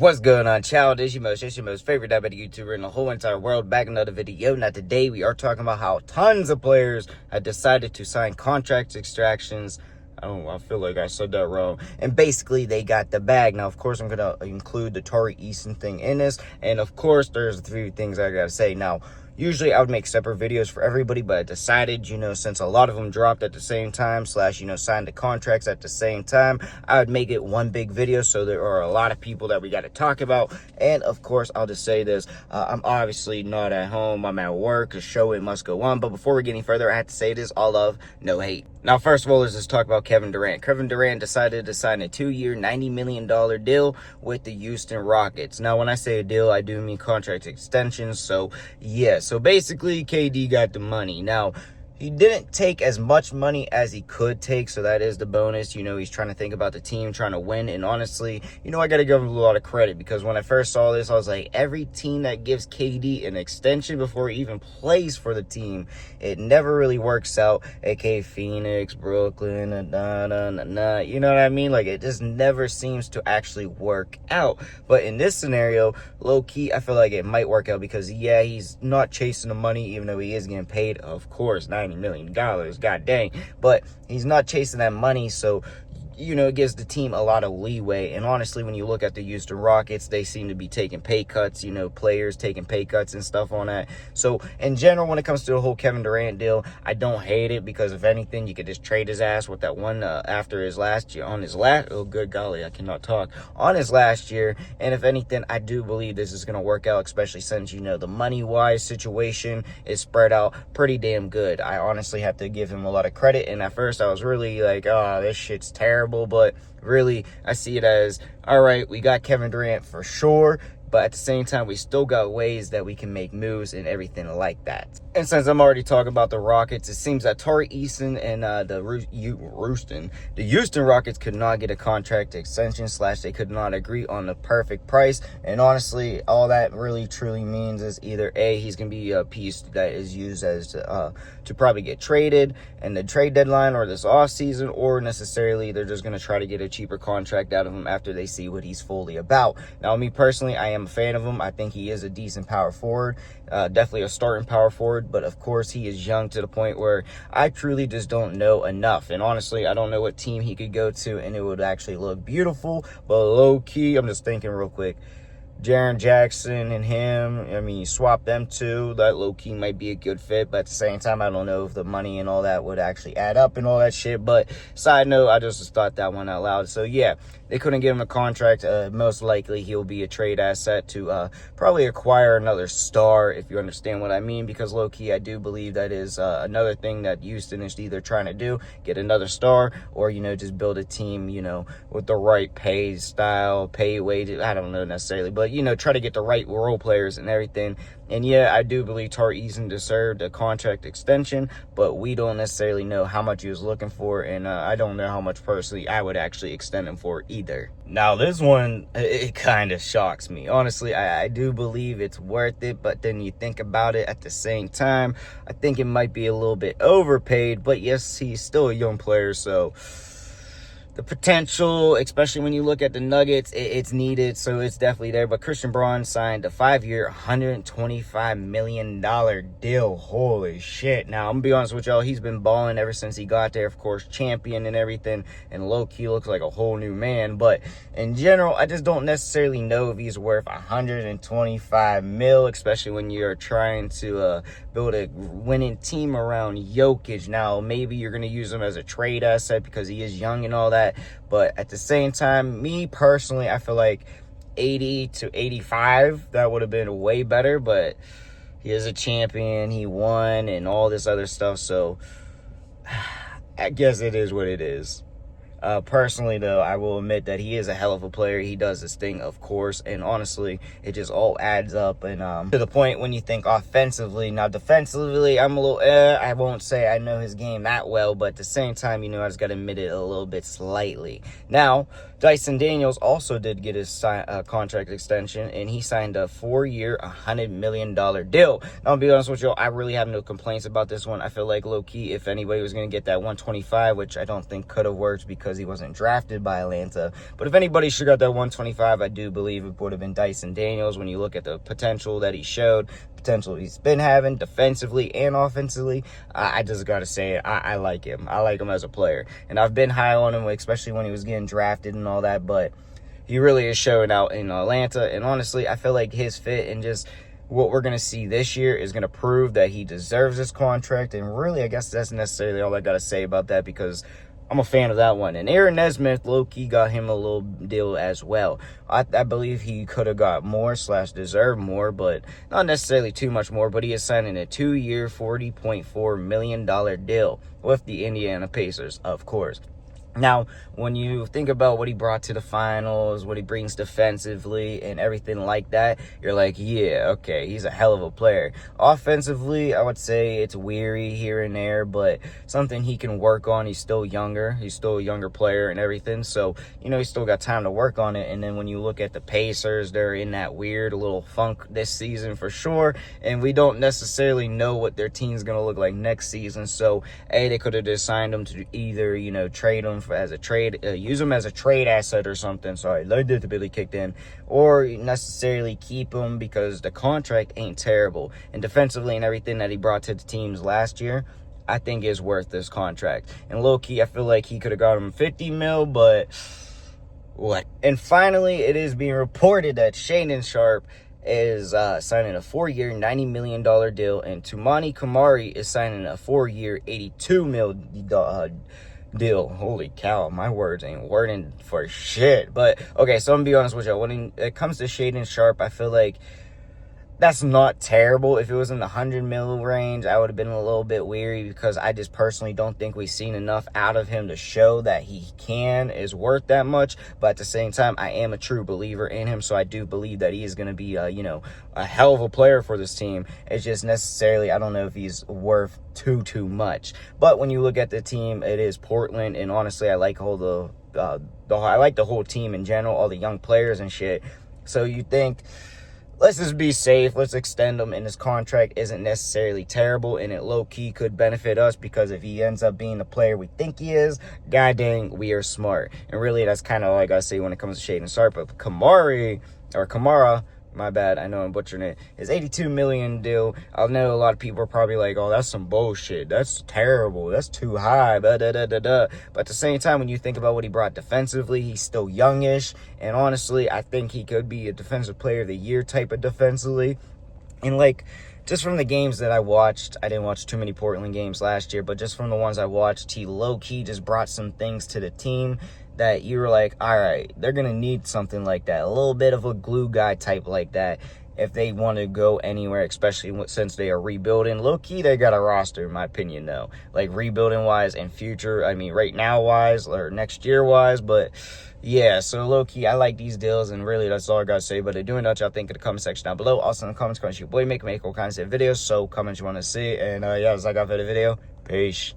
What's going on, child? It's your most favorite diabetic YouTuber in the whole entire world. Back in another video. Now today we are talking about how tons of players have decided to sign contract extractions. I feel like I said that wrong. And basically they got the bag. Now of course I'm gonna include the Tari Eason thing in this, and of course there's a few things I gotta say. Now usually I would make separate videos for everybody, but I decided, since a lot of them dropped at the same time, signed the contracts at the same time, I would make it one big video. So there are a lot of people that we got to talk about. And of course, I'll just say this. I'm obviously not at home. I'm at work. The show, it must go on. But before we get any further, I have to say this: all love, no hate. Now, first of all, let's just talk about Kevin Durant. Kevin Durant decided to sign a 2-year, $90 million deal with the Houston Rockets. Now, when I say a deal, I do mean contract extensions. So, yeah. So, basically, KD got the money. Now, he didn't take as much money as he could take, so that is the bonus. He's trying to think about the team, trying to win. And honestly, I got to give him a lot of credit, because when I first saw this, I was like, every team that gives KD an extension before he even plays for the team, it never really works out, aka Phoenix, Brooklyn, you know what I mean? Like, it just never seems to actually work out. But in this scenario, low-key, I feel like it might work out, because, yeah, he's not chasing the money, even though he is getting paid, of course, $90 million, god dang, but he's not chasing that money. So it gives the team a lot of leeway. And honestly, when you look at the Houston Rockets, they seem to be taking pay cuts, players taking pay cuts and stuff on that. So in general, when it comes to the whole Kevin Durant deal, I don't hate it, because if anything, you could just trade his ass with that one after his last year, oh good golly, I cannot talk, on his last year. And if anything, I do believe this is going to work out, especially since the money wise situation is spread out pretty damn good. I honestly have to give him a lot of credit. And at first I was really like, oh, this shit's terrible. But really, I see it as, all right, we got Kevin Durant for sure, but at the same time, we still got ways that we can make moves and everything like that. And since I'm already talking about the Rockets, it seems that Tari Eason and the Houston Rockets could not get a contract extension / they could not agree on the perfect price. And honestly, all that really truly means is either A, he's going to be a piece that is used as to probably get traded in the trade deadline or this offseason, or necessarily they're just going to try to get a cheaper contract out of him after they see what he's fully about. Now, me personally, I am a fan of him. I think he is a decent power forward, definitely a starting power forward, but of course he is young to the point where I truly just don't know enough. And honestly, I don't know what team he could go to and it would actually look beautiful. But low-key, I'm just thinking real quick, Jaren Jackson and him, you swap them two, that low-key might be a good fit. But at the same time, I don't know if the money and all that would actually add up and all that shit. But side note, I just thought that one out loud. So yeah, they couldn't give him a contract. Most likely he'll be a trade asset to probably acquire another star, if you understand what I mean. Because low-key, I do believe that is another thing that Houston is either trying to do, get another star, or just build a team with the right pay style, pay wages, I don't know necessarily, but try to get the right role players and everything. And yeah, I do believe Tari Eason deserved a contract extension, but we don't necessarily know how much he was looking for, and I don't know how much personally I would actually extend him for either. Now, this one, it kind of shocks me. Honestly, I do believe it's worth it, but then you think about it at the same time, I think it might be a little bit overpaid, but yes, he's still a young player, so the potential, especially when you look at the Nuggets, it's needed, so it's definitely there. But Christian Braun signed a 5-year, $125 million deal. Holy shit. Now, I'm going to be honest with y'all, he's been balling ever since he got there. Of course, champion and everything, and low-key looks like a whole new man. But in general, I just don't necessarily know if he's worth $125 million, especially when you're trying to build a winning team around Jokic. Now, maybe you're going to use him as a trade asset because he is young and all that. But at the same time, me personally, I feel like 80 to 85, that would have been way better. But he is a champion, he won, and all this other stuff. So I guess it is what it is. Personally, though, I will admit that he is a hell of a player. He does his thing, of course, and honestly, it just all adds up. And to the point when you think offensively. Now, defensively, I'm a little, I won't say I know his game that well, but at the same time, I just got to admit it a little bit slightly. Now, Dyson Daniels also did get his contract extension, and he signed a 4-year, $100 million deal. Now, I'll be honest with you, I really have no complaints about this one. I feel like low-key, if anybody was going to get that 125, which I don't think could have worked because he wasn't drafted by Atlanta, but if anybody should have got that 125, I do believe it would have been Dyson Daniels. When you look at the potential that he showed, potential he's been having defensively and offensively, I just gotta say I like him. I like him as a player, and I've been high on him, especially when he was getting drafted and all that, but he really is showing out in Atlanta. And honestly, I feel like his fit and just what we're going to see this year is going to prove that he deserves this contract. And really, I guess that's necessarily all I got to say about that, because I'm a fan of that one. And Aaron Nesmith, low-key, got him a little deal as well. I believe he could have got more / deserved more, but not necessarily too much more. But he is signing a 2-year, $40.4 million deal with the Indiana Pacers, of course. Now, when you think about what he brought to the finals, what he brings defensively and everything like that, you're like, yeah, okay, he's a hell of a player. Offensively, I would say it's weary here and there, but something he can work on. He's still younger. He's still a younger player and everything. So, he's still got time to work on it. And then when you look at the Pacers, they're in that weird little funk this season for sure. And we don't necessarily know what their team's going to look like next season. So, they could have just signed him to either, trade him as a trade, use him as a trade asset or something. Sorry, the disability kicked in, or necessarily keep him because the contract ain't terrible, and defensively and everything that he brought to the teams last year, I think is worth this contract. And low key, I feel like he could have got him 50 mil, but what? And finally, it is being reported that Shaedon Sharpe is signing a 4-year, $90 million deal, and Toumani Camara is signing a 4-year, $82 million deal. Holy cow, my words ain't wording for shit. But okay, so I'm gonna be honest with you. When it comes to Shaedon Sharpe, I feel like that's not terrible. If it was in the 100 mil range, I would have been a little bit weary, because I just personally don't think we've seen enough out of him to show that he is worth that much. But at the same time, I am a true believer in him, so I do believe that he is going to be a hell of a player for this team. It's just necessarily, I don't know if he's worth too much. But when you look at the team, it is Portland, and honestly, I like I like the whole team in general, all the young players and shit. So you think, let's just be safe. Let's extend him, and his contract isn't necessarily terrible, and it low-key could benefit us, because if he ends up being the player we think he is, god dang, we are smart. And really, that's kind of all I got to say when it comes to Shaedon Sharpe. But Camara, my bad, I know I'm butchering it, his $82 million deal. I know a lot of people are probably like, oh, that's some bullshit. That's terrible. That's too high. But at the same time, when you think about what he brought defensively, he's still youngish. And honestly, I think he could be a defensive player of the year type of defensively. And just from the games that I watched, I didn't watch too many Portland games last year, but just from the ones I watched, he low-key just brought some things to the team that you were like, all right, they're going to need something like that. A little bit of a glue guy type like that if they want to go anywhere, especially since they are rebuilding. Low-key, they got a roster, in my opinion, though. Rebuilding-wise and future, right now-wise or next year-wise. But, yeah, so low-key, I like these deals, and really, that's all I got to say. But do know what y'all think in the comment section down below. Also, in the comments, your boy make all kinds of videos, so comment you want to see. And, yeah, that's all I got for the video. Peace.